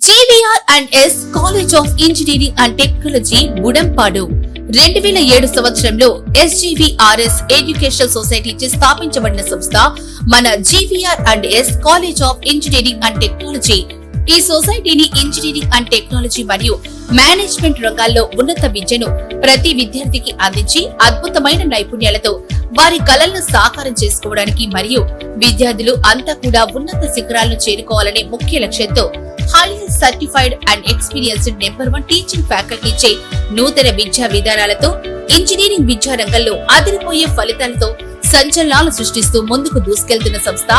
GVR&S college of engineering and technology Budampadu 2007 సంవత్సరంలో SGVRS educational society చే స్థాపించబడిన సంస్థ మన GVR&S college of engineering and technology. ఈ సొసైటీని ఇంజనీరింగ్ అండ్ టెక్నాలజీ మరియు మేనేజ్మెంట్ రంగాల్లో ఉన్నత విద్యను ప్రతి విద్యార్థికి అందించి అద్భుతమైన నైపుణ్యాలతో వారి కలలను సాకారం చేసుకోవడానికి మరియు విద్యార్థులు అంతా కూడా ఉన్నత శిఖరాలను చేరుకోవాలనే ముఖ్య లక్ష్యంతో highly certified and experienced #1 teaching faculty చే నూతన విద్యా విధానాలతో ఇంజనీరింగ్ విద్యా రంగంలో అదిరిపోయే ఫలితాలతో సంచలనాలు సృష్టిస్తూ ముందుకు దూసుకెళ్తున్న సంస్థ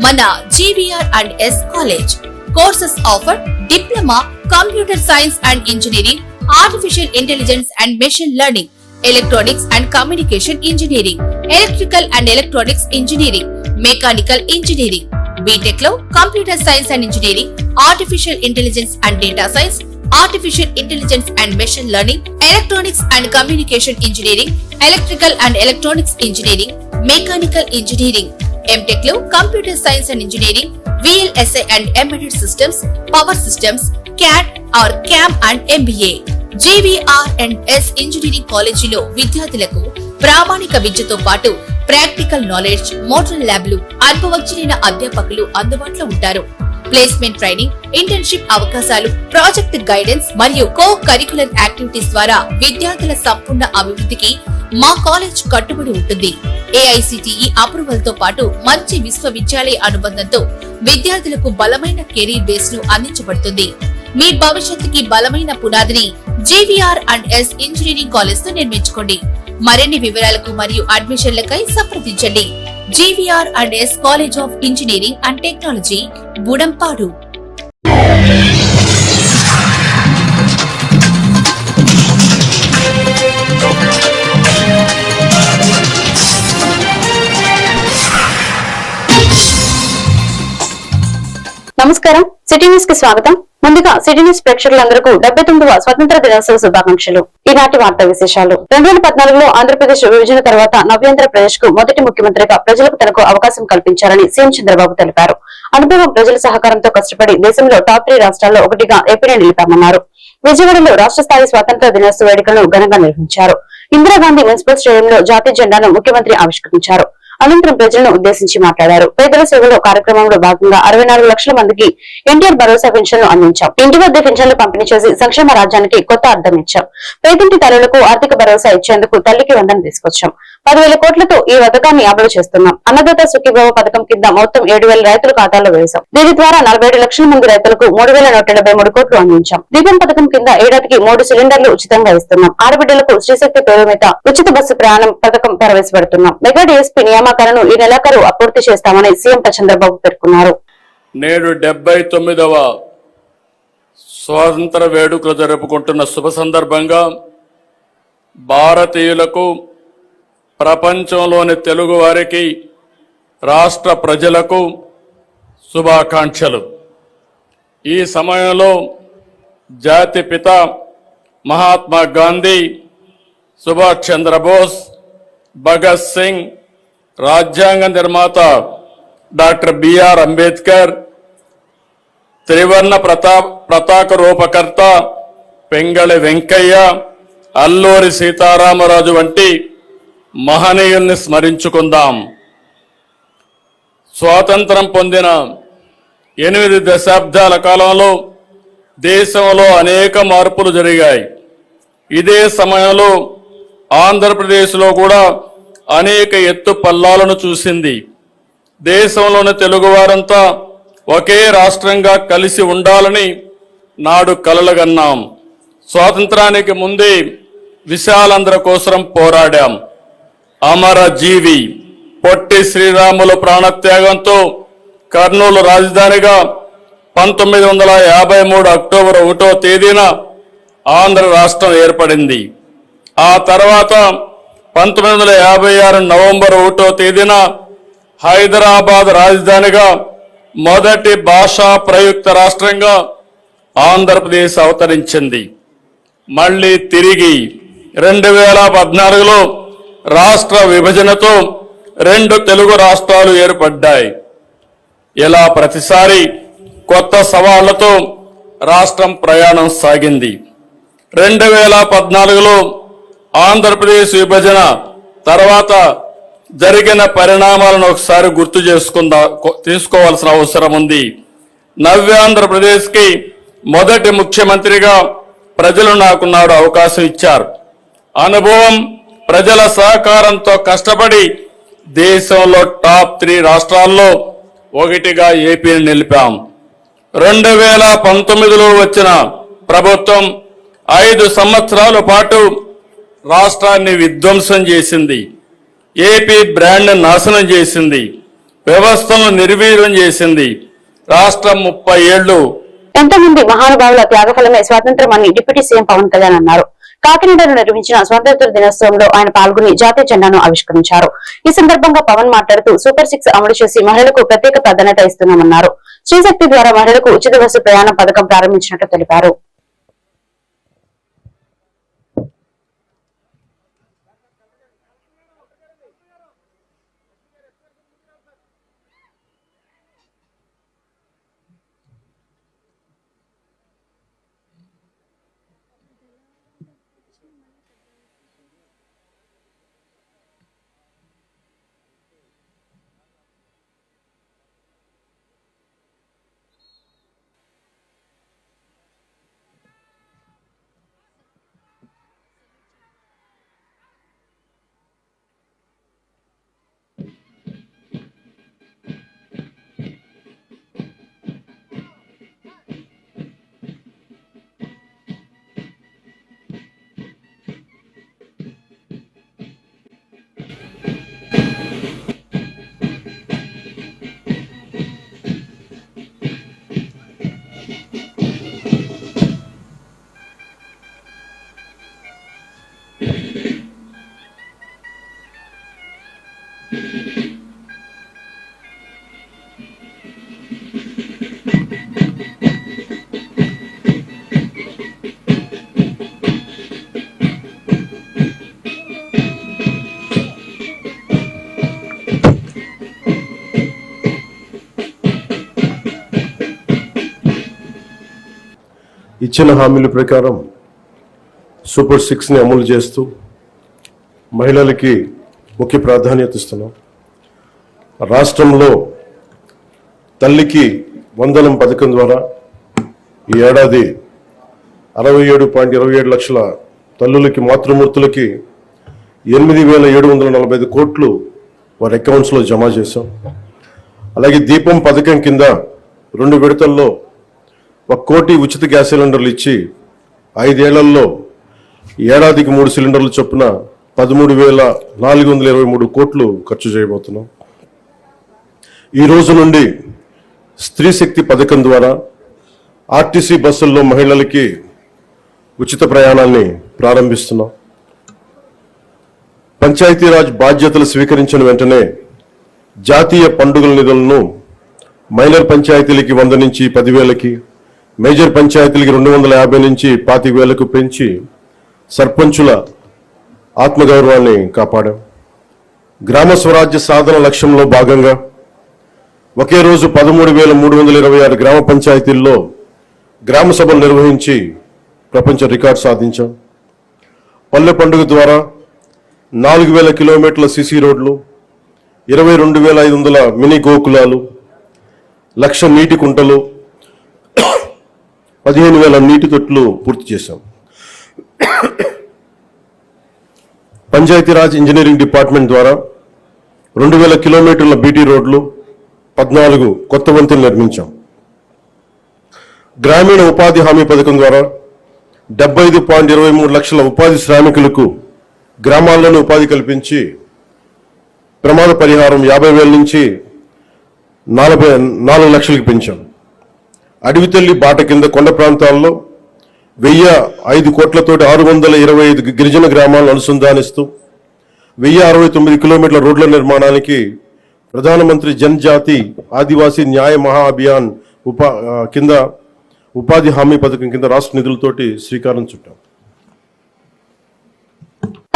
మన GVR&S college. Courses offer diploma, computer science and engineering, artificial intelligence and machine learning, electronics and communication engineering, electrical and electronics engineering, mechanical engineering. B Tech లో computer science and engineering, artificial intelligence and data science, artificial intelligence and machine learning, electronics and communication engineering, electrical and electronics engineering, mechanical engineering. M Tech లో computer science and engineering, VLSI and embedded systems, power systems, CAD or CAM and MBA. GVR&S engineering కాలేజీలో విద్యార్థులకు ప్రామాణిక విద్యతో పాటు practical knowledge, model ల్యాబ్లు, అనుభవజ్ఞులైన అధ్యాపకులు అందుబాటులో ఉంటారు. ప్లేస్మెంట్ ట్రైనింగ్, ఇంటర్న్షిప్ అవకాశాలు, ప్రాజెక్ట్ గైడెన్స్ మరియు కో కరికులర్ యాక్టివిటీస్ ద్వారా విద్యార్థుల సంపూర్ణ అభివృద్ధికి మా కాలేజ్ కట్టుబడి ఉంటుంది. AICTE అప్రూవల్ తో పాటు మంచి విశ్వవిద్యాలయ అనుబంధంతో విద్యార్థులకు బలమైన కెరీర్ బేస్ ను అందించబడుతుంది. మీ భవిష్యత్తుకి బలమైన పునాదిని GVR&S ఇంజనీరింగ్ కాలేజ్ తో నిర్మించుకోండి. మరిన్ని వివరాలకు మరియు అడ్మిషన్లకై సంప్రదించండి. GVR&S college of engineering and technology, Budampadu. నమస్కారం, సిటీ న్యూస్ కి స్వాగతం. ముందుగా సిటీ న్యూస్ ప్రేక్షకులందరికీ 79వ స్వతంత్ర దినోత్సవ శుభాకాంక్షలు. ఈనాటి వార్తా విశేషాలు. 2014లో ఆంధ్రప్రదేశ్ విభజన తర్వాత నవ్యాంధ్ర ప్రదేశ్ కు మొదటి ముఖ్యమంత్రిగా ప్రజలకు తనకు అవకాశం కల్పించారని సీఎం చంద్రబాబు తెలిపారు. అనుభవం, ప్రజల సహకారంతో కష్టపడి దేశంలో టాప్ 3 రాష్ట్రాల్లో ఒకటిగా ఏపీని నిలిపామన్నారు. విజయవాడలో రాష్ట్ర స్థాయి స్వాతంత్ర దినోత్సవ వేడుకలను ఘనంగా నిర్వహించారు. ఇందిరాగాంధీ మున్సిపల్ స్టేడియంలో జాతీయ జెండాను ముఖ్యమంత్రి ఆవిష్కరించారు. అనంతరం ప్రజలను ఉద్దేశించి మాట్లాడారు. పేదల సేవలో కార్యక్రమంలో భాగంగా 64 లక్షల మందికి ఎన్టీఆర్ భరోసా పెన్షన్లు అందించాం. ఇంటి వద్ద పెన్షన్లు పంపిణీ చేసి సంక్షేమ రాజ్యానికి కొత్త అర్థం ఇచ్చాం. పేదింటి తల్లులకు ఆర్థిక భరోసా ఇచ్చేందుకు తల్లికి వందన తీసుకొచ్చాం. 10,000 కోట్లతో ఈ పథకాన్ని అమలు చేస్తున్నాం. అన్నదాత సుఖీభవ పథకం కింద మొత్తం 7,000 రైతుల ఖాతాలో వేశాం. దీని ద్వారా 47 లక్షల మంది రైతులకు 3,173 కోట్లు అందించాం. దీపం పథకం కింద ఏడాదికి 3 సిలిండర్లు ఉచితంగా ఇస్తున్నాం. ఆడబిడ్డలకు శ్రీశక్తి పేరు మీద ఉచిత బస్సు ప్రయాణం పథకం ప్రవేశపెడుతున్నాం. మెగా DSP నియామకాలను ఈ నెలాఖరు పూర్తి చేస్తామని సీఎం చంద్రబాబు పేర్కొన్నారు. నేడు 79వ స్వాతంత్ర వేడుకలు జరుపుకుంటున్న శుభ సందర్భంగా భారతీయులకు, ప్రపంచంలోని తెలుగు వారికి, రాష్ట్ర ప్రజలకు శుభాకాంక్షలు. ఈ సమయంలో జాతిపిత మహాత్మా గాంధీ, సుభాష్ చంద్రబోస్, భగత్ సింగ్, రాజ్యాంగ నిర్మాత డాక్టర్ BR అంబేద్కర్, త్రివర్ణ పతాక రూపకర్త పెంగళి వెంకయ్య, అల్లూరి సీతారామరాజు వంటి మహనీయుల్ని స్మరించుకుందాం. స్వాతంత్రం పొందిన 8 దశాబ్దాల కాలంలో దేశంలో అనేక మార్పులు జరిగాయి. ఇదే సమయంలో ఆంధ్రప్రదేశ్లో కూడా అనేక ఎత్తు పల్లాలను చూసింది. దేశంలోని తెలుగువారంతా ఒకే రాష్ట్రంగా కలిసి ఉండాలని నాడు కలలుగన్నాం. స్వాతంత్రానికి ముందే విశాలాంధ్ర కోసం పోరాడాం. అమరజీవి పొట్టి శ్రీరాములు ప్రాణత్యాగంతో కర్నూలు రాజధానిగా 1953 అక్టోబర్ 1వ తేదీన ఆంధ్ర రాష్ట్రం ఏర్పడింది. ఆ తర్వాత 1956 నవంబర్ 1వ తేదీన హైదరాబాద్ రాజధానిగా మొదటి భాషా ప్రయుక్త రాష్ట్రంగా ఆంధ్రప్రదేశ్ అవతరించింది. మళ్లీ తిరిగి 2014లో రాష్ట్ర విభజనతో 2 తెలుగు రాష్ట్రాలు ఏర్పడ్డాయి. ఇలా ప్రతిసారి కొత్త సవాళ్లతో రాష్ట్రం ప్రయాణం సాగింది. 2014లో ఆంధ్రప్రదేశ్ విభజన తర్వాత జరిగిన పరిణామాలను ఒకసారి గుర్తు తీసుకోవాల్సిన అవసరం ఉంది. నవ్యాంధ్రప్రదేశ్కి మొదటి ముఖ్యమంత్రిగా ప్రజలు నాకు నాడు అవకాశం ఇచ్చారు. అనుభవం, ప్రజల సహకారంతో కష్టపడి దేశంలో టాప్ 3 రాష్ట్రాల్లో ఒకటిగా ఏపీని నిలిపాం. 2019లో వచ్చిన ప్రభుత్వం 5 సంవత్సరాల పాటు రాష్ట్రాన్ని విధ్వంసం చేసింది. ఏపీ బ్రాండ్ నాశనం చేసింది. వ్యవస్థను నిర్వీర్యం చేసింది. రాష్ట్రం 30 ఏళ్లు ఎంతో మంది మహానుభావుల త్యాగఫలమే స్వాతంత్రం అని డిప్యూటీ సీఎం పవన్ కళ్యాణ్ అన్నారు. కాకినాడలో నిర్వహించిన స్వాతంత్ర దినోత్సవంలో ఆయన పాల్గొని జాతీయ జెండాను ఆవిష్కరించారు. ఈ సందర్భంగా పవన్ మాట్లాడుతూ సూపర్ 6 అమలు చేసి మహిళలకు ప్రత్యేక ప్రాధాన్యత ఇస్తున్నామన్నారు. స్త్రీశక్తి ద్వారా మహిళలకు ఉచిత బస్సు ప్రయాణ పథకం ప్రారంభించినట్టు తెలిపారు. ఇచ్చిన హామీల ప్రకారం సూపర్ 6ని అమలు చేస్తూ మహిళలకి ముఖ్య ప్రాధాన్యత ఇస్తున్నాం. రాష్ట్రంలో తల్లికి వందనం పథకం ద్వారా ఈ ఏడాది 67.27 లక్షల తల్లులకి, మాతృమూర్తులకి 8,745 కోట్లు వారి అకౌంట్స్లో జమ చేశాం. అలాగే దీపం పథకం కింద 2 విడతల్లో 1 కోటి ఉచిత గ్యాస్ సిలిండర్లు ఇచ్చి 5 ఏళ్లలో ఏడాదికి 3 సిలిండర్లు చొప్పున 13,423 కోట్లు ఖర్చు చేయబోతున్నాం. ఈ రోజు నుండి స్త్రీ శక్తి పథకం ద్వారా ఆర్టీసీ బస్సుల్లో మహిళలకి ఉచిత ప్రయాణాన్ని ప్రారంభిస్తున్నాం. పంచాయతీరాజ్ బాధ్యతలు స్వీకరించిన వెంటనే జాతీయ పండుగల నిధులను మైనర్ పంచాయతీలకి 100 నుంచి 10,000కి, మేజర్ పంచాయతీలకి 250 నుంచి 25,000కు పెంచి సర్పంచుల ఆత్మగౌరవాన్ని కాపాడాం. గ్రామ స్వరాజ్య సాధన లక్ష్యంలో భాగంగా ఒకే రోజు 13,326 గ్రామ పంచాయతీల్లో గ్రామ సభలు నిర్వహించి ప్రపంచ రికార్డు సాధించాం. పల్లె పండుగ ద్వారా 4,000 కిలోమీటర్ల సిసి రోడ్లు, 22,500 మినీ గోకులాలు, 1,00,000 నీటి కుంటలు, 15,000 నీటి తొట్లు పూర్తి చేశాం. పంచాయతీరాజ్ ఇంజనీరింగ్ డిపార్ట్మెంట్ ద్వారా 2,000 కిలోమీటర్ల బీటీ రోడ్లు, 14 కొత్త వంతెనలు నిర్మించాం. గ్రామీణ ఉపాధి హామీ పథకం ద్వారా 75.23 లక్షల ఉపాధి శ్రామికులకు గ్రామాల్లోనే ఉపాధి కల్పించి ప్రమాద పరిహారం 50,000 నుంచి 4 లక్షలకు పెంచాం. అడవి తల్లి బాట కింద కొండ ప్రాంతాల్లో 1,005 కోట్లతోటి 625 గిరిజన గ్రామాలను అనుసంధానిస్తూ 1,069 కిలోమీటర్ల రోడ్ల నిర్మాణానికి ప్రధానమంత్రి జనజాతి ఆదివాసీ న్యాయ మహా అభియాన్ కింద ఉపాధి హామీ పథకం కింద రాష్ట్ర నిధులతోటి శ్రీకారం చుట్టాం.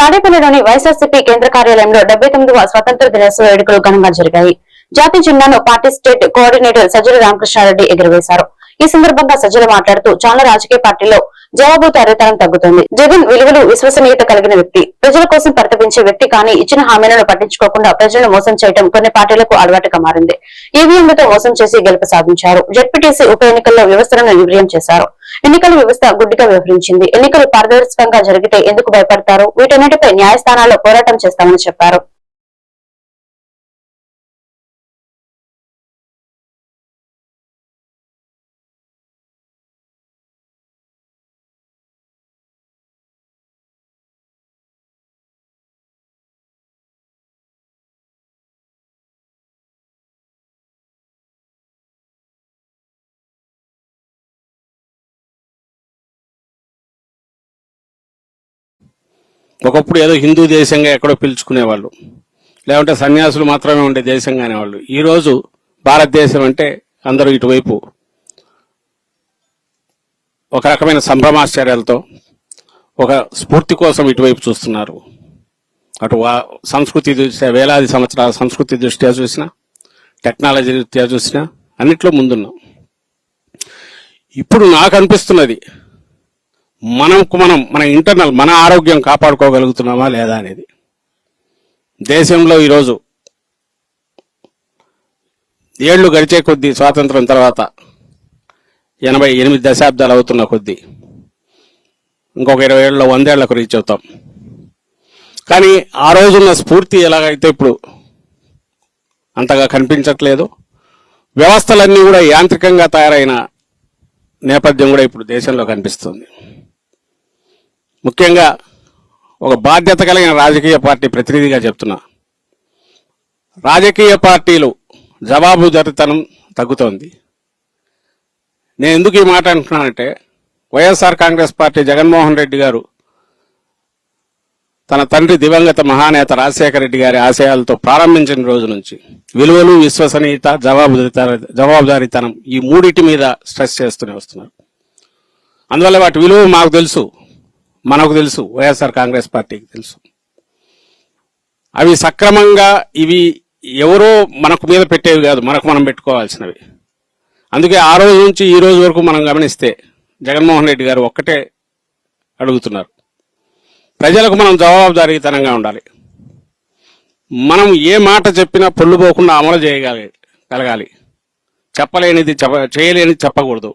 తాడేపల్లిలోని వైఎస్ఆర్సీపీ కేంద్ర కార్యాలయంలో 79వ స్వాతంత్ర దినోత్సవ వేడుకలు ఘనంగా జరిగాయి. జాతీయ జెండాను party state coordinator Sajjala Ramakrishnareddy ఎగురవేశారు. ఈ సందర్భంగా సజ్జల మాట్లాడుతూ చాలా రాజకీయ పార్టీల్లో జవాబుదారీతనం తగ్గుతుంది. జగన్ విలువలు, విశ్వసనీయత కలిగిన వ్యక్తి, ప్రజల కోసం పరితపించే వ్యక్తి. కానీ ఇచ్చిన హామీలను పట్టించుకోకుండా ప్రజలను మోసం చేయడం కొన్ని పార్టీలకు అలవాటుగా మారింది. ఈవీఎంలతో మోసం చేసి గెలుపు సాధించారు. జెడ్పీటీసీ ఉప ఎన్నికల్లో వ్యవస్థలను నిర్వీర్యం చేశారు. ఎన్నికల వ్యవస్థ గుడ్డిగా వ్యవహరించింది. ఎన్నికలు పారదర్శకంగా జరిగితే ఎందుకు భయపడతారు? వీటన్నిటిపై న్యాయస్థానాల్లో పోరాటం చేస్తామని చెప్పారు. ఒకప్పుడు ఏదో హిందూ దేశంగా ఎక్కడో పిలుచుకునేవాళ్ళు, లేకుంటే సన్యాసులు మాత్రమే ఉండే దేశంగా అనేవాళ్ళు. ఈరోజు భారతదేశం అంటే అందరూ ఇటువైపు ఒక రకమైన సంభ్రమాశ్చర్యాలతో, ఒక స్ఫూర్తి కోసం ఇటువైపు చూస్తున్నారు. అటు సంస్కృతి దృష్ట్యా, వేలాది సంవత్సరాల సంస్కృతి దృష్ట్యా చూసినా, టెక్నాలజీ దృష్ట్యా చూసినా అన్నిట్లో ముందున్నాం. ఇప్పుడు నాకు అనిపిస్తున్నది, మన ఇంటర్నల్ మన ఆరోగ్యం కాపాడుకోగలుగుతున్నామా లేదా అనేది. దేశంలో ఈరోజు ఏళ్లు గడిచే కొద్దీ, స్వాతంత్రం తర్వాత 88 దశాబ్దాలు అవుతున్న కొద్దీ ఇంకొక 20 ఏళ్ళలో 100 ఏళ్లకు రీచ్ అవుతాం. కానీ ఆ రోజున్న స్ఫూర్తి ఎలాగైతే ఇప్పుడు అంతగా కనిపించట్లేదు. వ్యవస్థలన్నీ కూడా యాంత్రికంగా తయారైన నేపథ్యం కూడా ఇప్పుడు దేశంలో కనిపిస్తుంది. ముఖ్యంగా ఒక బాధ్యత కలిగిన రాజకీయ పార్టీ ప్రతినిధిగా చెప్తున్నా, రాజకీయ పార్టీలు జవాబుదారీతనం తగ్గుతోంది. నేను ఎందుకు ఈ మాట అంటున్నానంటే, వైఎస్ఆర్ కాంగ్రెస్ పార్టీ జగన్మోహన్ రెడ్డి గారు తన తండ్రి దివంగత మహానేత రాజశేఖర రెడ్డి గారి ఆశయాలతో ప్రారంభించిన రోజు నుంచి విలువలు, విశ్వసనీయత, జవాబుదారీతనం ఈ మూడిటి మీద స్ట్రెస్ చేస్తూనే వస్తున్నారు. అందువల్ల వాటి విలువ మాకు తెలుసు, మనకు తెలుసు, వైఎస్ఆర్ కాంగ్రెస్ పార్టీకి తెలుసు. అవి సక్రమంగా, ఇవి ఎవరో మనకు మీద పెట్టేవి కాదు, మనకు మనం పెట్టుకోవాల్సినవి. అందుకే ఆ రోజు నుంచి ఈ రోజు వరకు మనం గమనిస్తే జగన్మోహన్ రెడ్డి గారు ఒక్కటే అడుగుతున్నారు, ప్రజలకు మనం జవాబుదారీతనంగా ఉండాలి. మనం ఏ మాట చెప్పినా పొల్లుపోకుండా అమలు చేయగలగాలి. చెప్పలేనిది చేయలేనిది చెప్పకూడదు.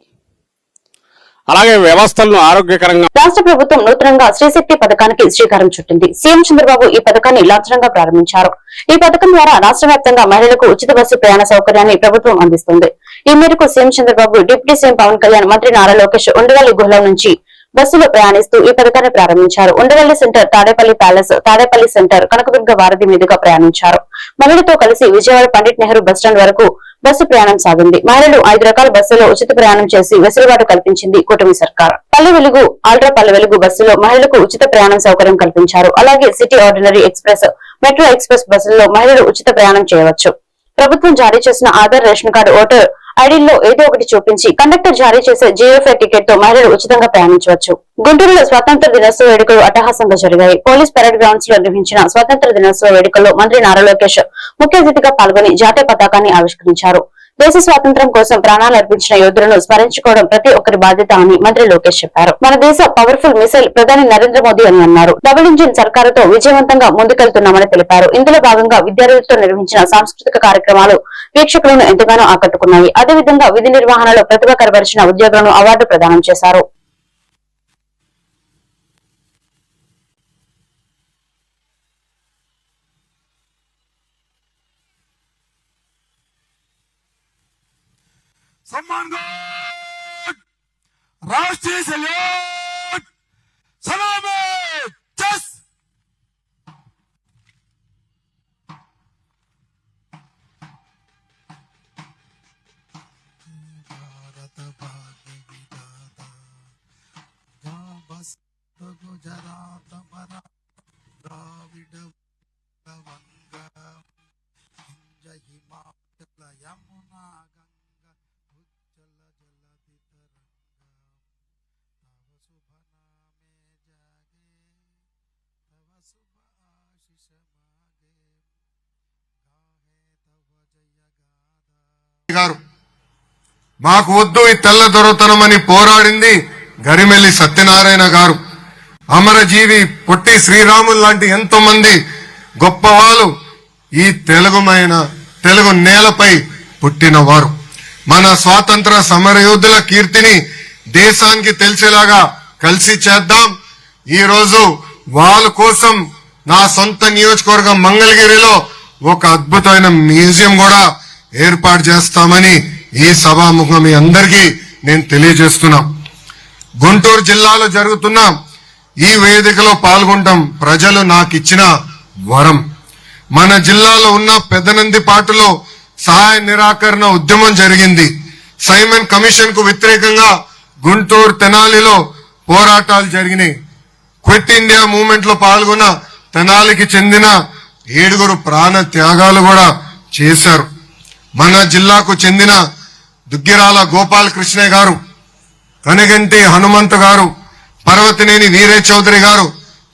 అలాగే వ్యవస్థలను ఆరోగ్యకరంగా. రాష్ట్ర ప్రభుత్వం నూతనంగా శ్రీశక్తి పథకానికి శ్రీకారం చుట్టింది. సీఎం చంద్రబాబు ఈ పథకాన్ని లాంఛనంగా ప్రారంభించారు. ఈ పథకం ద్వారా రాష్ట్ర వ్యాప్తంగా మహిళలకు ఉచిత బస్సు ప్రయాణ సౌకర్యాన్ని ప్రభుత్వం అందిస్తుంది. ఈ మేరకు CM Chandrababu, deputy CM Pawan Kalyan, మంత్రి నారా లోకేష్ ఉండవల్లి గుహలో నుంచి బస్సులో ప్రయాణిస్తూ ఈ పథకాన్ని ప్రారంభించారు. Undavalli centre, Tadepalli palace, Tadepalli centre, Kanakadurga వారధి మీదుగా ప్రయాణించారు. మహిళతో కలిసి విజయవాడ పండిట్ నెహ్రూ బస్టాండ్ వరకు బస్సు ప్రయాణం సాగింది. మహిళలు 5 రకాల బస్సులో ఉచిత ప్రయాణం చేసి వెసులుబాటు కల్పించింది కూటమి సర్కార్. పల్లె వెలుగు, ఆల్ట్రా పల్లె వెలుగు బస్సులో మహిళలకు ఉచిత ప్రయాణం సౌకర్యం కల్పించారు. అలాగే city ordinary express, metro express బస్సుల్లో మహిళలు ఉచిత ప్రయాణం చేయవచ్చు. ప్రభుత్వం జారీ చేసిన ఆధార్, రేషన్ కార్డు, ఓటర్ ఐడీల్లో ఏదో ఒకటి చూపించి కండక్టర్ జారీ చేసే జియోఫై టికెట్ తో మహిళలు ఉచితంగా ప్రయాణించవచ్చు. గుంటూరులో స్వాతంత్ర దినోత్సవ వేడుకలు అట్టహాసంగా జరిగాయి. పోలీస్ పెరేడ్ గ్రౌండ్స్ లో నిర్వహించిన స్వాతంత్ర దినోత్సవ వేడుకల్లో మంత్రి నారా లోకేష్ ముఖ్య అతిథిగా పాల్గొని జాతీయ పతాకాన్ని ఆవిష్కరించారు. దేశ స్వాతంత్ర్యం కోసం ప్రాణాలు అర్పించిన యోధులను స్మరించుకోవడం ప్రతి ఒక్కరి బాధ్యత అని మంత్రి లోకేష్ చెప్పారు. మన దేశ పవర్ఫుల్ మిసైల్ ప్రధాని నరేంద్ర మోదీ అని అన్నారు. డబుల్ ఇంజిన్ సర్కారుతో విజయవంతంగా ముందుకెళ్తున్నామని తెలిపారు. ఇందులో భాగంగా విద్యార్థులతో నిర్వహించిన సాంస్కృతిక కార్యక్రమాలు వీక్షకులను ఎంతగానో ఆకట్టుకున్నాయి. అదేవిధంగా విధి నిర్వహణలో ప్రతిభ కనబరిచిన ఉద్యోగులను అవార్డు ప్రదానం చేశారు. सम्मान गार्ड, राष्ट्रीय सैल्यूट, सलामी, जस। भारत भाग्य विधाता, जहाँ बस गुजरात मरा, द्राविड गंगा, हिंद हिमाचल यमुना गंगा, उज्जल जलधि तरंगा, तव शुभ नामे जागे, तव शुभ आशीष मागे, गाहे तव जय गाथा. మాకు వద్దు ఈ తెల్ల దొరతనమని పోరాడింది గరిమెల్లి సత్యనారాయణ గారు. అమరజీవి పొట్టి శ్రీరాములు లాంటి ఎంతో మంది గొప్ప వాళ్ళు ఈ తెలుగు నేలపై పుట్టినవారు. మన స్వాతంత్ర సమరయోధుల కీర్తిని దేశానికి తెలిసేలాగా కలిసి చేద్దాం. ఈ రోజు వాళ్ళ కోసం నా సొంత నియోజకవర్గం మంగళగిరిలో ఒక అద్భుతమైన మ్యూజియం కూడా ఏర్పాటు చేస్తామని ఈ సభాముఖం మీ అందరికీ నేను తెలియజేస్తున్నా. గుంటూరు జిల్లాలో జరుగుతున్న ఈ వేదికలో పాల్గొనడం ప్రజలు నాకు ఇచ్చిన వరం. మన జిల్లాలో ఉన్న పెదనందిపాటులో సహాయ నిరాకరణ ఉద్యమం జరిగింది. సైమన్ కమిషన్ కు వ్యతిరేకంగా గుంటూరు తెనాలిలో పోరాటాలు జరిగినాయి. క్విట్ ఇండియా మూవ్మెంట్ లో పాల్గొన్న తెనాలికి చెందిన 7 ప్రాణ త్యాగాలు కూడా చేశారు. మన జిల్లాకు చెందిన దుగ్గిరాల గోపాలకృష్ణ గారు, కనగంటి హనుమంత్ గారు, పర్వతినేని వీరే చౌదరి గారు,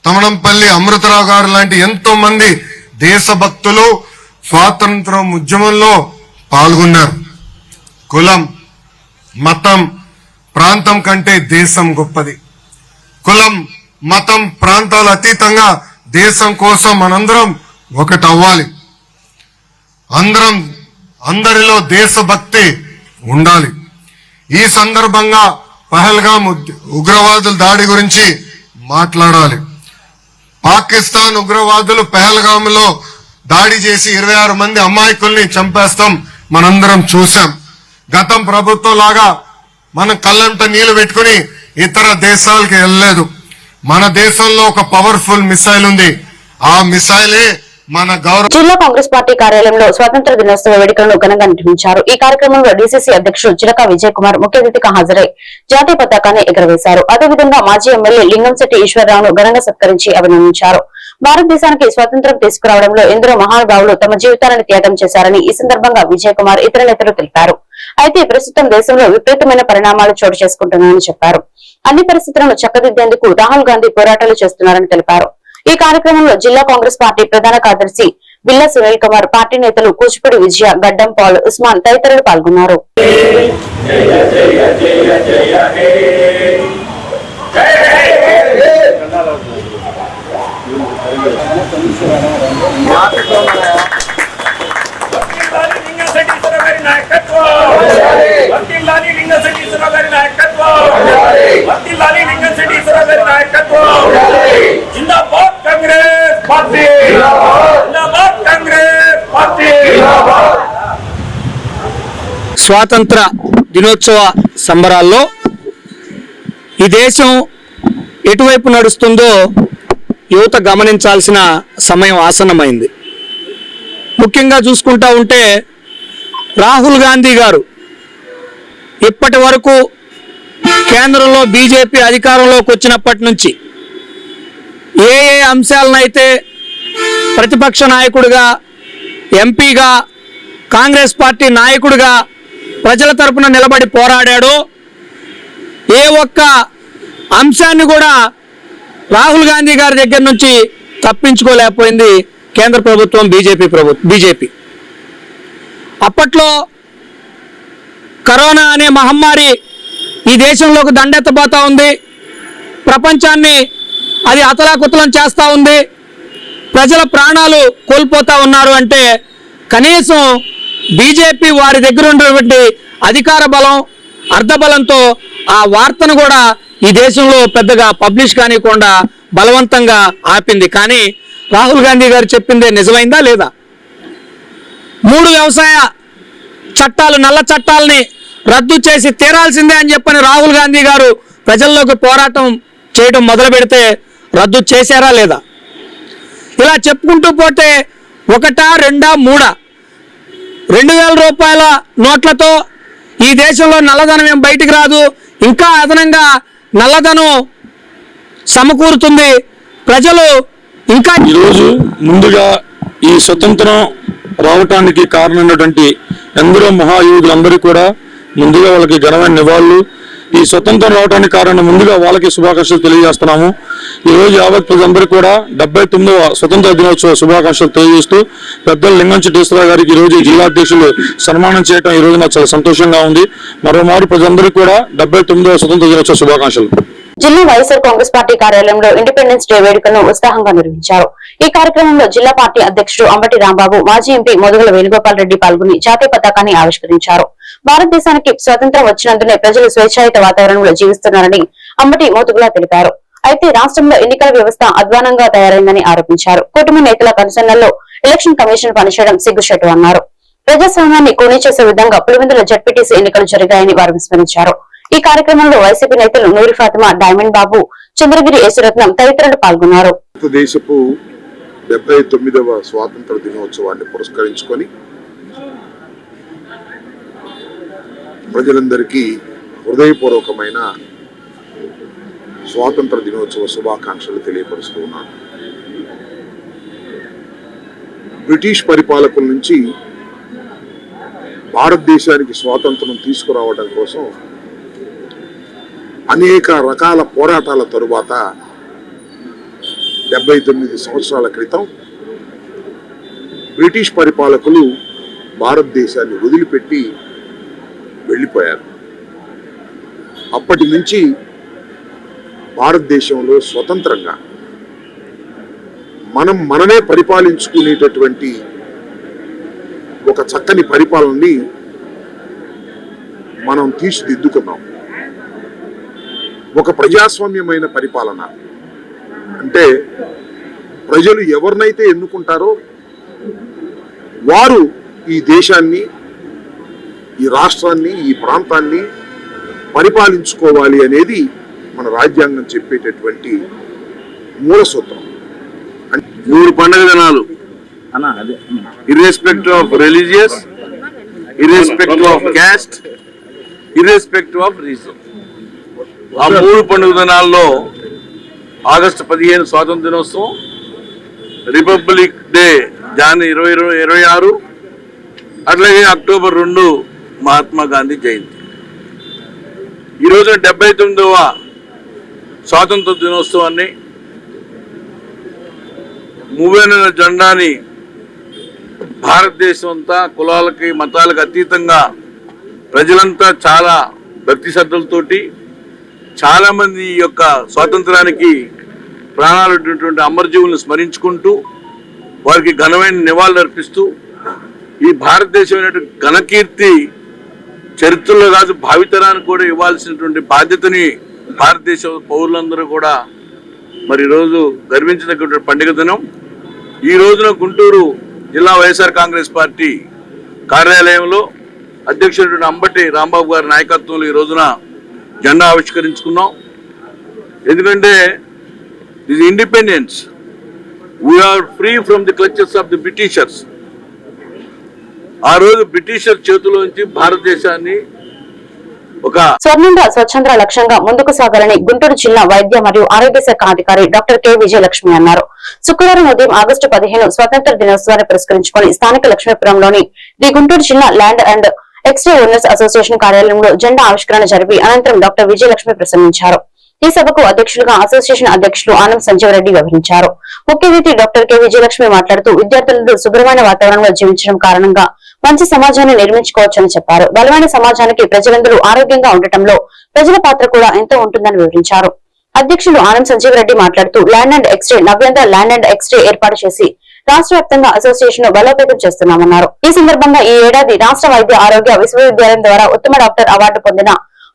తమణంపల్లి అమృతరావు గారు లాంటి ఎంతో మంది దేశభక్తులు స్వాతంత్రం ఉద్యమంలో పాల్గొన్నారు. కులం, మతం, ప్రాంతం కంటే దేశం గొప్పది. కులం, మతం, ప్రాంతాల అతీతంగా దేశం కోసం మనందరం ఒకటవ్వాలి. అందరిలో దేశభక్తి ఉండాలి. ఈ సందర్భంగా పహల్గాం ఉగ్రవాదుల దాడి గురించి మాట్లాడాలి. పాకిస్తాన్ ఉగ్రవాదులు పహల్గాంలో దాడి చేసి 26 మంది అమాయకుల్ని చంపేస్తాం మనందరం చూసాం. గతం ప్రభుత్వం లాగా మనం కళ్ళంట నీళ్లు పెట్టుకుని ఇతర దేశాలకు వెళ్ళలేదు. మన దేశంలో ఒక పవర్ఫుల్ మిసైల్ ఉంది. ఆ మిసైలే మన గౌరవ. జిల్లా కాంగ్రెస్ పార్టీ కార్యాలయంలో స్వాతంత్ర దినోత్సవ వేడుకలను ఘనంగా నిర్వహించారు. ఈ కార్యక్రమంలో డీసీసీ అధ్యక్షుడు చిలక విజయ్ కుమార్ ముఖ్య అతిథిగా హాజరై జాతీయ పతాకాన్ని ఎగురవేశారు. అదేవిధంగా మాజీ ఎమ్మెల్యే లింగంశెట్టి ఈశ్వరరావును ఘనంగా సత్కరించి అభినందించారు. భారతదేశానికి స్వాతంత్ర్యం తీసుకురావడంలో ఎందరో మహానుభావులు తమ జీవితాలను త్యాగం చేశారని ఈ సందర్భంగా విజయ్ కుమార్ ఇతర నేతలు తెలిపారు. అయితే ప్రస్తుతం దేశంలో విపరీతమైన పరిణామాలు చోటు చేసుకుంటున్నాయని చెప్పారు. అన్ని పరిస్థితులను చక్కదిద్దేందుకు రాహుల్ గాంధీ పోరాటాలు చేస్తున్నారని తెలిపారు. ఈ కార్యక్రమంలో జిల్లా కాంగ్రెస్ పార్టీ ప్రధాన కార్యదర్శి బిల్లా సునీల్ కుమార్, పార్టీ నేతలు కూచిపూడి విజయ, గడ్డం పాల్, ఉస్మాన్ తదితరులు పాల్గొన్నారు. స్వాతంత్ర దినోత్సవ సంబరాల్లో ఈ దేశం ఎటువైపు నడుస్తుందో యువత గమనించాల్సిన సమయం ఆసన్నమైంది. ముఖ్యంగా చూసుకుంటా ఉంటే రాహుల్ గాంధీ గారు ఇప్పటి వరకు కేంద్రంలో బీజేపీ అధికారంలోకి వచ్చినప్పటి నుంచి ఏ అంశాలనైతే ప్రతిపక్ష నాయకుడిగా, ఎంపీగా, కాంగ్రెస్ పార్టీ నాయకుడిగా ప్రజల తరపున నిలబడి పోరాడాడో ఏ ఒక్క అంశాన్ని కూడా రాహుల్ గాంధీ గారి దగ్గర నుంచి తప్పించుకోలేకపోయింది కేంద్ర ప్రభుత్వం, బీజేపీ. అప్పట్లో కరోనా అనే మహమ్మారి ఈ దేశంలోకి దండెత్తబోతా ఉంది. ప్రపంచాన్ని అది అతలాకుతలం చేస్తూ ఉంది. ప్రజల ప్రాణాలు కోల్పోతా ఉన్నారు అంటే కనీసం బీజేపీ వారి దగ్గర ఉన్నటువంటి అధికార బలం, అర్ధబలంతో ఆ వార్తను కూడా ఈ దేశంలో పెద్దగా పబ్లిష్ కానివ్వకుండా బలవంతంగా ఆపింది. కానీ రాహుల్ గాంధీ గారు చెప్పిందే నిజమైందా లేదా? 3 వ్యవసాయ చట్టాలు, నల్ల చట్టాలని రద్దు చేసి తీరాల్సిందే అని చెప్పని రాహుల్ గాంధీ గారు ప్రజల్లోకి పోరాటం చేయడం మొదలు పెడితే రద్దు చేశారా లేదా? ఇలా చెప్పుకుంటూ పోతే 1, 2, 3 2,000 రూపాయల నోట్లతో ఈ దేశంలో నల్లధనం ఏం బయటికి రాదు, ఇంకా అదనంగా నల్లధనం సమకూరుతుంది. ప్రజలు ఇంకా ఈరోజు ముందుగా ఈ స్వతంత్రం రావటానికి కారణమైనటువంటి ఎందరో మహాయోధులందరూ కూడా ముందుగా వాళ్ళకి ఘనమైన నివాళులు. ఈ స్వతంత్రం రావడానికి కారణం ముందుగా వాళ్ళకి శుభాకాంక్షలు తెలియజేస్తున్నాము. ఈ రోజు యావత్ ప్రజలందరికీ కూడా 79వ స్వతంత్ర దినోత్సవ శుభాకాంక్షలు తెలియజేస్తూ పెద్దలు లింగంచెట్టేశ్వరరావు గారికి ఈ రోజు జిల్లా అధ్యక్షులు సన్మానం చేయడం ఈ రోజు నాకు చాలా సంతోషంగా ఉంది. మరోమారు ప్రజలందరికీ కూడా 79వ స్వతంత్ర దినోత్సవ శుభాకాంక్షలు. జిల్లా వైఎస్ఆర్ కాంగ్రెస్ పార్టీ కార్యాలయంలో ఇండిపెండెన్స్ డే వేడుకలను ఉత్సాహంగా నిర్వహించారు. ఈ కార్యక్రమంలో జిల్లా పార్టీ అధ్యక్షుడు అంబటి రాంబాబు, మాజీ ఎంపీ మోదుగుల వేణుగోపాల్ రెడ్డి పాల్గొని జాతీయ పతాకాన్ని ఆవిష్కరించారు. భారతదేశానికి స్వాతంత్ర్యం వచ్చినందునే ప్రజలు స్వేచ్ఛాయుత వాతావరణంలో జీవిస్తున్నారని అంబటి మోదుగుల తెలిపారు. అయితే రాష్ట్రంలో ఎన్నికల వ్యవస్థ అధ్వానంగా తయారైందని ఆరోపించారు. కూటమి నేతల కన్సర్నల్లో ఎలక్షన్ కమిషన్ పనిచేయడం సిగ్గుచేటు అన్నారు. ప్రజాస్వామ్యాన్ని కూనీ చేసే విధంగా పులివెందుల జడ్పీటీసీ ఎన్నికలు జరిగాయని వారు విస్మరించారు. ఈ కార్యక్రమంలో వైసీపీ నేతలు నూరి ఫాతిమా, డైమండ్ బాబు, చంద్రగిరి యేసురత్నం తదితరులు పాల్గొన్నారు. భారతదేశపు 79వ స్వాతంత్ర దినోత్సవాన్ని పురస్కరించుకొని ప్రజలందరికీ హృదయపూర్వకమైన స్వాతంత్ర దినోత్సవ శుభాకాంక్షలు తెలియపరుస్తూ ఉన్నాను. బ్రిటిష్ పరిపాలకుల నుంచి భారతదేశానికి స్వాతంత్రం తీసుకురావడం కోసం అనేక రకాల పోరాటాల తరువాత 79 సంవత్సరాల క్రితం బ్రిటిష్ పరిపాలకులు భారతదేశాన్ని వదిలిపెట్టి వెళ్ళిపోయారు. అప్పటి నుంచి భారతదేశంలో స్వతంత్రంగా మనమే పరిపాలించుకునేటటువంటి ఒక చక్కని పరిపాలనని మనం తీర్చిదిద్దుకున్నాం. ఒక ప్రజాస్వామ్యమైన పరిపాలన అంటే ప్రజలు ఎవరినైతే ఎన్నుకుంటారో వారు ఈ దేశాన్ని, ఈ రాష్ట్రాన్ని, ఈ ప్రాంతాన్ని పరిపాలించుకోవాలి అనేది మన రాజ్యాంగం చెప్పేటటువంటి మూల సూత్రం. 3 పండుగ దినాలు irrespective of religious, irrespective of caste, irrespective of reason. ఆ 3 పండుగ దినాల్లో ఆగస్టు 15 స్వాతంత్ర దినోత్సవం, రిపబ్లిక్ డే జనవరి 26, అట్లాగే అక్టోబర్ 2 మహాత్మా గాంధీ జయంతి. ఈరోజు 79వ స్వాతంత్ర దినోత్సవాన్ని మూవేన జెండాని భారతదేశం అంతా కులాలకి మతాలకు అతీతంగా ప్రజలంతా చాలా భక్తి శ్రద్ధలతోటి చాలా మంది ఈ యొక్క స్వాతంత్రానికి ప్రాణాలు అమరజీవులను స్మరించుకుంటూ వారికి ఘనమైన నివాళులు అర్పిస్తూ ఈ భారతదేశం ఘనకీర్తి చరిత్రలో కాదు భావితరానికి కూడా ఇవ్వాల్సినటువంటి బాధ్యతని భారతదేశ పౌరులందరూ కూడా మరి ఈరోజు గర్వించదగ్గటువంటి పండుగ దినం. ఈ రోజున గుంటూరు జిల్లా వైఎస్ఆర్ కాంగ్రెస్ పార్టీ కార్యాలయంలో అధ్యక్షుడు అంబటి రాంబాబు గారి నాయకత్వంలో ఈ రోజున జెండా ఆవిష్కరించుకున్నాం. ఎందుకంటే this independence, we are free from the clutches of the Britishers. ఆ రోజు బ్రిటిషర్ చేతిలోంచి భారతదేశాన్ని ఒక స్వర్ణంగా స్వచ్ఛంద లక్ష్యంగా ముందుకు సాగాలని గుంటూరు జిల్లా వైద్య మరియు ఆరోగ్య శాఖ అధికారి డాక్టర్ కె విజయలక్ష్మి అన్నారు. శుక్రవారం ఉదయం ఆగస్టు 15 స్వాతంత్ర దినోత్సవాన్ని పురస్కరించుకుని స్థానిక లక్ష్మీపురంలోని ది గుంటూరు జిల్లా ల్యాండ్ అండ్ ఎక్స్రే ఓనర్స్ అసోసియేషన్ కార్యాలయంలో జెండా ఆవిష్కరణ జరిపి అనంతరం డాక్టర్ విజయలక్ష్మి ప్రసంగించారు. ఈ సభకు అధ్యక్షులుగా అసోసియేషన్ అధ్యక్షులు ఆనం సంజీవ్ రెడ్డి వ్యవహరించారు. ముఖ్య అతిథి డాక్టర్ కె విజయలక్ష్మి మాట్లాడుతూ విద్యార్థులందరూ శుభ్రమైన వాతావరణంలో జీవించడం కారణంగా మంచి సమాజాన్ని నిర్మించుకోవచ్చని చెప్పారు. బలమైన సమాజానికి ప్రజలందరూ ఆరోగ్యంగా ఉండటంలో ప్రజల పాత్ర కూడా ఎంతో ఉంటుందని వివరించారు. అధ్యక్షులు ఆనం సంజీవ్ రెడ్డి మాట్లాడుతూ land and x ray Navyandhra land and x ray ఏర్పాటు చేసి రాష్ట్ర వ్యాప్తంగా అసోసియేషన్ బలోపేతం చేస్తున్నామన్నారు. ఈ సందర్భంగా ఈ ఏడాది రాష్ట్ర వైద్య ఆరోగ్య విశ్వవిద్యాలయం ద్వారా ఉత్తమ డాక్టర్ అవార్డు పొందిన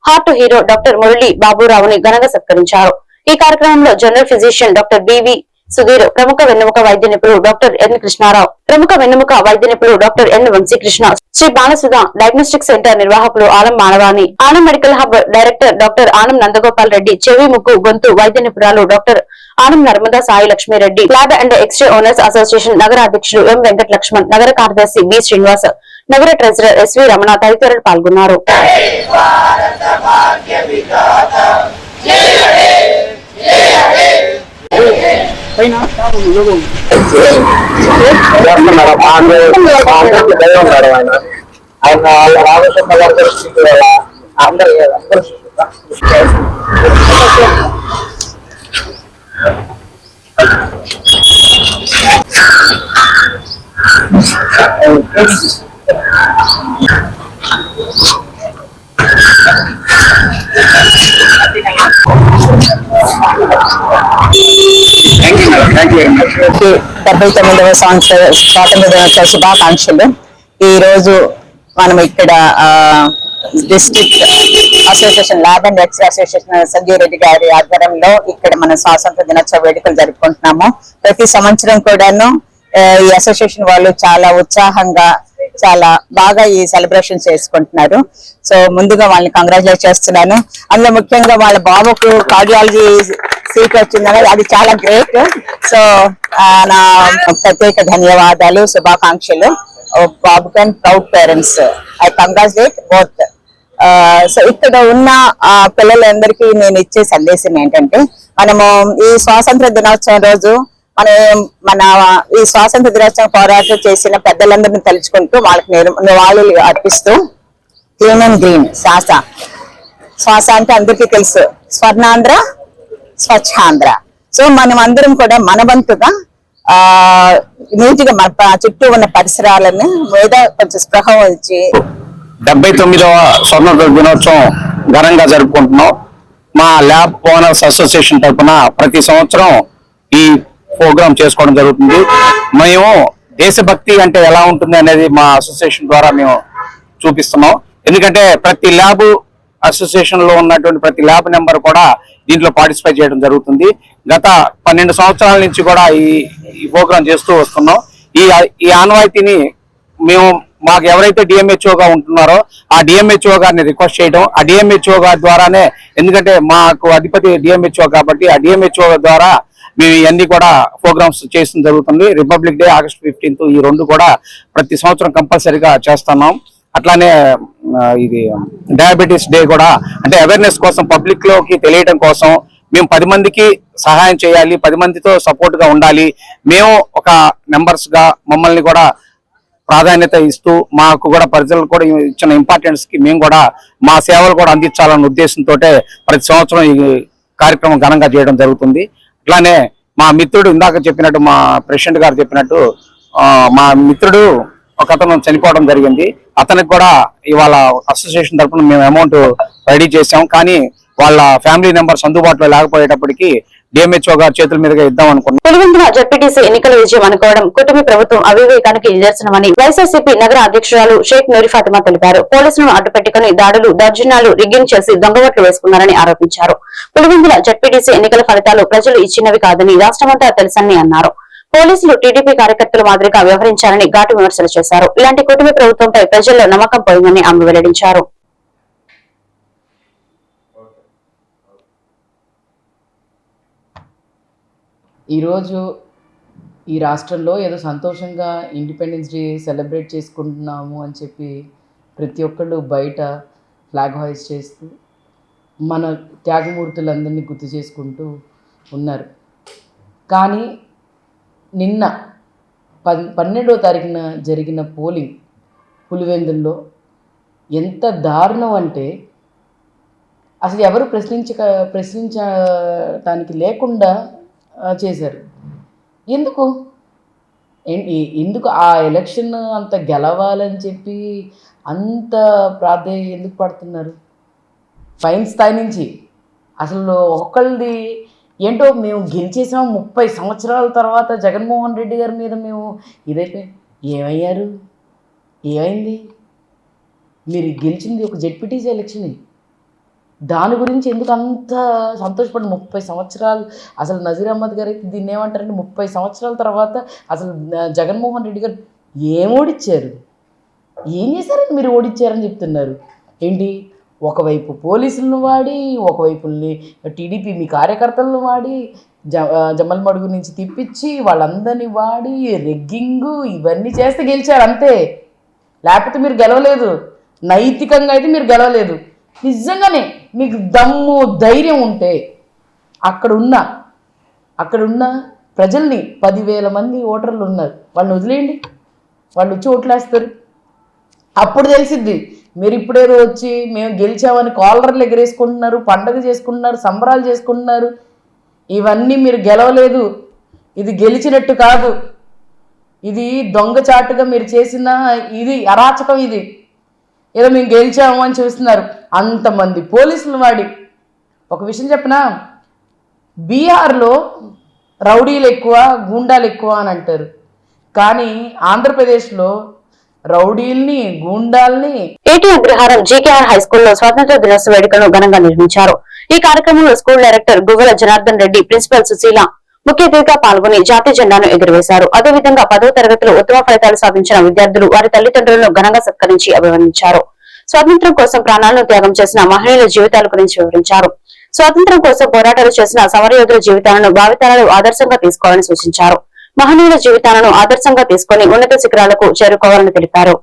హార్ట్ హీరో డాక్టర్ మురళి బాబురావుని ఘనంగా సత్కరించారు. ఈ కార్యక్రమంలో general physician doctor BV Sudheer, ప్రముఖ వెన్నెముక వైద్య నిపుణులు డాక్టర్ ఎన్ కృష్ణారావు, ప్రముఖ వెన్నెముక వైద్య నిపుణులు doctor N Vamsikrishna, Sri Balasudha diagnostic centre నిర్వాహకులు Anam Manavani, Anam medical hub director doctor Anam Nandagopal Reddy, చెవి ముక్కు గొంతు వైద్య నిపుణురాలు doctor Anam Narmada Sai Lakshmireddy, lab and x ray owners association నగర అధ్యక్షులు ఎం వెంకట లక్ష్మణ్, నగర కార్యదర్శి బి శ్రీనివాస్, నగర ట్రెజరర్ ఎస్వి రమణ తదితరులు పాల్గొన్నారు. 79వ స్వాతంత్ర దినోత్సవ శుభాకాంక్షలు. ఈ రోజు మనం ఇక్కడ district association lab and X-ray association Sanjay Reddy గారి ఆధ్వర్యంలో ఇక్కడ మన స్వాతంత్ర దినోత్సవ వేడుకలు జరుపుకుంటున్నాము. ప్రతి సంవత్సరం కూడాను ఈ అసోసియేషన్ వాళ్ళు చాలా ఉత్సాహంగా చాలా బాగా ఈ సెలబ్రేషన్ చేసుకుంటున్నారు. సో ముందుగా వాళ్ళని కంగ్రాచులేట్ చేస్తున్నాను. అందులో ముఖ్యంగా వాళ్ళ బాబుకు కార్డియాలజీ సీట్ వచ్చిందనేది అది చాలా గ్రేట్. సో నా ప్రత్యేక ధన్యవాదాలు, శుభాకాంక్షలు. బాబుకి and proud parents, I congratulate both. So ఇక్కడ ఉన్న పిల్లలందరికీ నేను ఇచ్చే సందేశం ఏంటంటే, మనము ఈ స్వాతంత్ర దినోత్సవం రోజు మన ఈ స్వాతంత్ర దినోత్సవం పోరాటం చేసిన పెద్దలందరినీ తలుచుకుంటూ వాళ్ళకి నివాళులు అర్పిస్తూ క్లీన్ అండ్ గ్రీన్ శ్వాస అంటే అందరికీ తెలుసు, స్వర్ణాంధ్ర స్వచ్ఛాంధ్ర. సో మనం అందరం కూడా మనవంతుగా నీటిగా మన చుట్టూ ఉన్న పరిసరాలను మీద కొంచెం స్పృహ వచ్చి 79వ స్వాతంత్ర దినోత్సవం ఘనంగా జరుపుకుంటున్నాం. మా ల్యాబ్ ఓనర్స్ అసోసియేషన్ తరఫున ప్రతి సంవత్సరం ఈ ప్రోగ్రాం చేసుకోవడం జరుగుతుంది. మేము దేశభక్తి అంటే ఎలా ఉంటుంది అనేది మా అసోసియేషన్ ద్వారా మేము చూపిస్తున్నాం. ఎందుకంటే ప్రతి ల్యాబ్ అసోసియేషన్ లో ఉన్నటువంటి ప్రతి ల్యాబ్ నెంబర్ కూడా దీంట్లో పార్టిసిపేట్ చేయడం జరుగుతుంది. గత 12 సంవత్సరాల నుంచి కూడా ఈ ప్రోగ్రాం చేస్తూ వస్తున్నాం. ఈ ఆనవాయితీని మేము మాకు ఎవరైతే డిఎంహెచ్ఓగా ఉంటున్నారో ఆ డిఎంహెచ్ఓ గారిని రిక్వెస్ట్ చేయడం, ఆ డిఎంహెచ్ఓ గారి ద్వారానే, ఎందుకంటే మాకు అధిపతి డిఎంహెచ్ఓ కాబట్టి ఆ డిఎంహెచ్ఓ ద్వారా మేము ఇవన్నీ కూడా ప్రోగ్రామ్స్ చేయడం జరుగుతుంది. రిపబ్లిక్ డే, August 15 ఈ రెండు కూడా ప్రతి సంవత్సరం కంపల్సరీగా చేస్తున్నాం. అట్లానే ఇది డయాబెటీస్ డే కూడా, అంటే అవేర్నెస్ కోసం, పబ్లిక్ లోకి తెలియడం కోసం మేము 10 మందికి సహాయం చేయాలి, 10 మందితో సపోర్ట్ గా ఉండాలి. మేము ఒక మెంబర్స్ గా మమ్మల్ని కూడా ప్రాధాన్యత ఇస్తూ మాకు కూడా ప్రజలకు కూడా ఇచ్చిన ఇంపార్టెన్స్ కి మేము కూడా మా సేవలు కూడా అందించాలన్న ఉద్దేశంతో ప్రతి సంవత్సరం ఈ కార్యక్రమం ఘనంగా చేయడం జరుగుతుంది. అట్లానే మా మిత్రుడు ఇందాక చెప్పినట్టు, మా ప్రెసిడెంట్ గారు చెప్పినట్టు, మా మిత్రుడు ఒక అతను చనిపోవడం జరిగింది. అతనికి కూడా ఇవాళ అసోసియేషన్ తరఫున మేము అమౌంట్ రెడీ చేసాం. కానీ వాళ్ళ ఫ్యామిలీ మెంబర్స్ అందుబాటులో లేకపోయేటప్పటికి డిఎంహెచ్ఓ గారి చేతుల మీదుగా ఇద్దాం అనుకున్నాం. పులివెందుల జడ్పీటీసీ ఎన్నికల విజయం అనుకోవడం కూటమి ప్రభుత్వం అవివేకానికి నిదర్శనమని వైఎస్ఆర్సీపీ నగర అధ్యక్షురాలు షేక్ నూరి ఫాతిమా తెలిపారు. పోలీసులను అడ్డుపెట్టుకుని దాడులు, దౌర్జన్యాలు, రిగ్గింగ్ చేసి దొంగవట్లు వేసుకున్నారని ఆరోపించారు. పులివెందుల జడ్పీటీసీ ఎన్నికల ఫలితాలు ప్రజలు ఇచ్చినవి కాదని రాష్ట్రమంతా తెలుసని అన్నారు. పోలీసులు టీడీపీ కార్యకర్తల మాదిరిగా వ్యవహరించారని ఘాటు విమర్శలు చేశారు. ఇలాంటి కూటమి ప్రభుత్వంపై ప్రజల్లో నమ్మకం పోయిందని ఆమె వెల్లడించారు. ఈరోజు ఈ రాష్ట్రంలో ఏదో సంతోషంగా ఇండిపెండెన్స్ డే సెలబ్రేట్ చేసుకుంటున్నాము అని చెప్పి ప్రతి ఒక్కళ్ళు బయట ఫ్లాగ్ హాయిస్ట్ చేస్తూ మన త్యాగమూర్తులందరినీ గుర్తు చేసుకుంటూ ఉన్నారు. కానీ నిన్న 12వ తారీఖున జరిగిన పోలింగ్ పులివెందుల్లో ఎంత దారుణం అంటే అసలు ఎవరు ప్రశ్నించడానికి లేకుండా చేశారు. ఎందుకు ఆ ఎలక్షన్ అంత గెలవాలని చెప్పి అంత ప్రాధాన్యత ఎందుకు పడుతున్నారు? పైన స్థాయి నుంచి అసలు ఒకళ్ళది ఏంటో మేము గెలిచేసాము 30 సంవత్సరాల తర్వాత జగన్మోహన్ రెడ్డి గారి మీద మేము ఇదైపోయి ఏమయ్యారు? ఏమైంది? మీరు గెలిచింది ఒక జెడ్పీటీసీ ఎలక్షన్, దాని గురించి ఎందుకు అంత సంతోషపడి 30 సంవత్సరాలు అసలు నజీర్ అహ్మద్ గారు అయితే దీన్ని ఏమంటారంటే 30 సంవత్సరాల తర్వాత అసలు జగన్మోహన్ రెడ్డి గారు ఏం ఓడిచ్చారు, ఏం చేశారని మీరు ఓడిచ్చారని చెప్తున్నారు ఏంటి? ఒకవైపు పోలీసులను వాడి, ఒకవైపుల్ని టీడీపీ మీ కార్యకర్తలను వాడి, జమ్మల్ మడుగు నుంచి తిప్పించి వాళ్ళందరినీ వాడి రెగ్గింగు ఇవన్నీ చేస్తే గెలిచారు అంతే. లేకపోతే మీరు గెలవలేదు. నైతికంగా అయితే మీరు గెలవలేదు. నిజంగానే మీకు దమ్ము ధైర్యం ఉంటే అక్కడున్న ప్రజల్ని 10,000 మంది ఓటర్లు ఉన్నారు, వాళ్ళని వదిలేయండి, వాళ్ళు వచ్చి ఓట్లేస్తారు. అప్పుడు తెలిసిద్ది. మీరు ఇప్పుడేదో వచ్చి మేము గెలిచామని కాలర్లు ఎగరేసుకుంటున్నారు, పండగ చేసుకుంటున్నారు, సంబరాలు చేసుకుంటున్నారు. ఇవన్నీ మీరు గెలవలేదు, ఇది గెలిచినట్టు కాదు. ఇది దొంగచాటుగా మీరు చేసిన ఇది అరాచకం. ఇది ఏదో మేము గెలిచాము అని చూస్తున్నారు. అంతమంది పోలీసులు వాడి ఒక విషయం చెప్పనా, బీహార్లో రౌడీలు ఎక్కువ, గూండాలు ఎక్కువ అని అంటారు. కానీ ఆంధ్రప్రదేశ్లో రౌడీల్ని, గూండాల్ని. ఏటీ అగ్రహారం జీకేఆర్ హై స్కూల్లో స్వాతంత్ర దినోత్సవ వేడుకలను ఘనంగా నిర్వహించారు. ఈ కార్యక్రమంలో స్కూల్ డైరెక్టర్ గువ్వల జనార్దన్ రెడ్డి, ప్రిన్సిపల్ సుశీల ముఖ్య అతిథిగా పాల్గొని జాతీయ జెండాను ఎగురవేశారు. అదేవిధంగా 10వ తరగతిలో ఉత్తమ ఫలితాలు సాధించిన విద్యార్థులు వారి తల్లిదండ్రులను ఘనంగా సత్కరించి అభినందించారు. స్వాతంత్ర్యం కోసం ప్రాణాలను త్యాగం చేసిన మహనీయుల జీవితాల గురించి వివరించారు. స్వాతంత్ర్యం కోసం పోరాటాలు చేసిన సమరయోధుల జీవితాలను భావితరాలు ఆదర్శంగా తీసుకోవాలని సూచించారు. మహనీయుల జీవితాలను ఆదర్శంగా తీసుకుని ఉన్నత శిఖరాలకు చేరుకోవాలని తెలిపారు.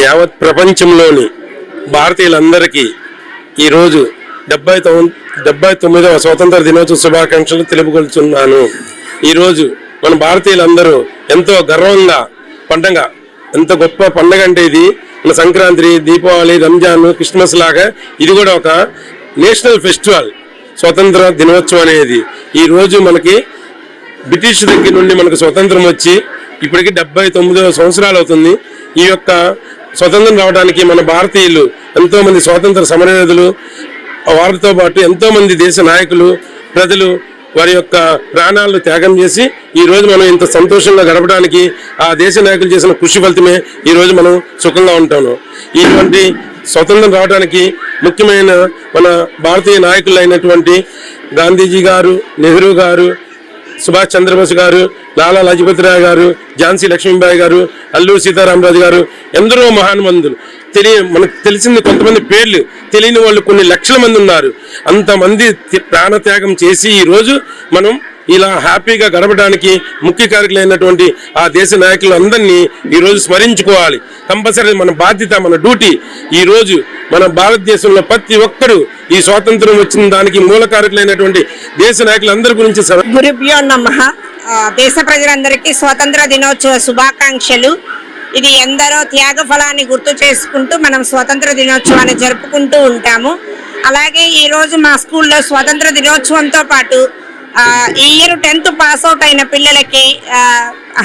యావత్ ప్రపంచంలోని భారతీయులందరికీ ఈరోజు 79వ స్వాతంత్ర దినోత్సవ శుభాకాంక్షలు తెలుపుకొలుచున్నాను. ఈరోజు మన భారతీయులందరూ ఎంతో గర్వంగా పండగ, ఎంత గొప్ప పండగ అంటే ఇది మన సంక్రాంతి, దీపావళి, రంజాన్, క్రిస్మస్ లాగా ఇది కూడా ఒక నేషనల్ ఫెస్టివల్ స్వాతంత్ర దినోత్సవం అనేది. ఈరోజు మనకి బ్రిటిష్ దగ్గర నుండి మనకు స్వతంత్రం వచ్చి ఇప్పటికి 79 సంవత్సరాలు అవుతుంది. ఈ యొక్క స్వతంత్రం రావడానికి మన భారతీయులు ఎంతో మంది స్వాతంత్ర సమరయోధులు, వారితో పాటు ఎంతో మంది దేశ నాయకులు, ప్రజలు వారి యొక్క ప్రాణాలను త్యాగం చేసి ఈ రోజు మనం ఇంత సంతోషంగా గడపడానికి ఆ దేశ నాయకులు చేసిన కృషి ఫలితమే ఈ రోజు మనం సుఖంగా ఉంటాము. ఇటువంటి స్వతంత్రం రావడానికి ముఖ్యమైన మన భారతీయ నాయకులు అయినటువంటి గాంధీజీ గారు, నెహ్రూ గారు, సుభాష్ చంద్రబోస్ గారు, లాలా లజపతి రాయ్ గారు, ఝాన్సీ లక్ష్మీబాయి గారు, అల్లూరి సీతారామరాజు గారు, ఎందరో మహానుభావులు. మనకు తెలిసింది కొంతమంది పేర్లు, తెలియని వాళ్ళు కొన్ని లక్షల మంది ఉన్నారు. అంతమంది ప్రాణత్యాగం చేసి ఈ రోజు మనం ఇలా హ్యాపీగా గడపడానికి ముఖ్య కారకులైనటువంటి ఆ దేశ నాయకులు అందరినీ ఈరోజు స్మరించుకోవాలి. కంపల్సరీ మన బాధ్యత, మన డ్యూటీ. ఈరోజు మన భారతదేశంలో ప్రతి ఒక్కరూ ఈ స్వాతంత్రం వచ్చిన దానికి మూల కారకులైనటువంటి దేశ నాయకులందరి గురించి గురుభ్యో నమః. దేశ ప్రజలందరికీ స్వాతంత్ర దినోత్సవ శుభాకాంక్షలు. ఇది ఎందరో త్యాగ ఫలాన్ని గుర్తు చేసుకుంటూ మనం స్వాతంత్ర దినోత్సవాన్ని జరుపుకుంటూ ఉంటాము. అలాగే ఈరోజు మా స్కూల్లో స్వాతంత్ర దినోత్సవంతో పాటు ఈ ఇయర్ 10th పాస్ అవుట్ అయిన పిల్లలకి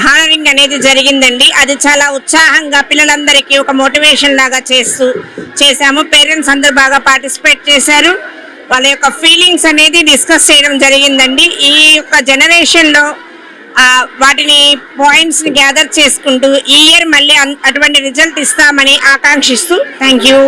హానరింగ్ అనేది జరిగిందండి. అది చాలా ఉత్సాహంగా పిల్లలందరికీ ఒక మోటివేషన్ లాగా చేశాము. పేరెంట్స్ అందరూ బాగా పార్టిసిపేట్ చేశారు. వాళ్ళ యొక్క ఫీలింగ్స్ అనేది డిస్కస్ చేయడం జరిగిందండి. ఈ యొక్క జనరేషన్లో వాటిని పాయింట్స్ ని గ్యాదర్ చేసుకుంటూ ఈ ఇయర్ మళ్ళీ అటువంటి రిజల్ట్ ఇస్తామని ఆకాంక్షిస్తూ థ్యాంక్ యూ.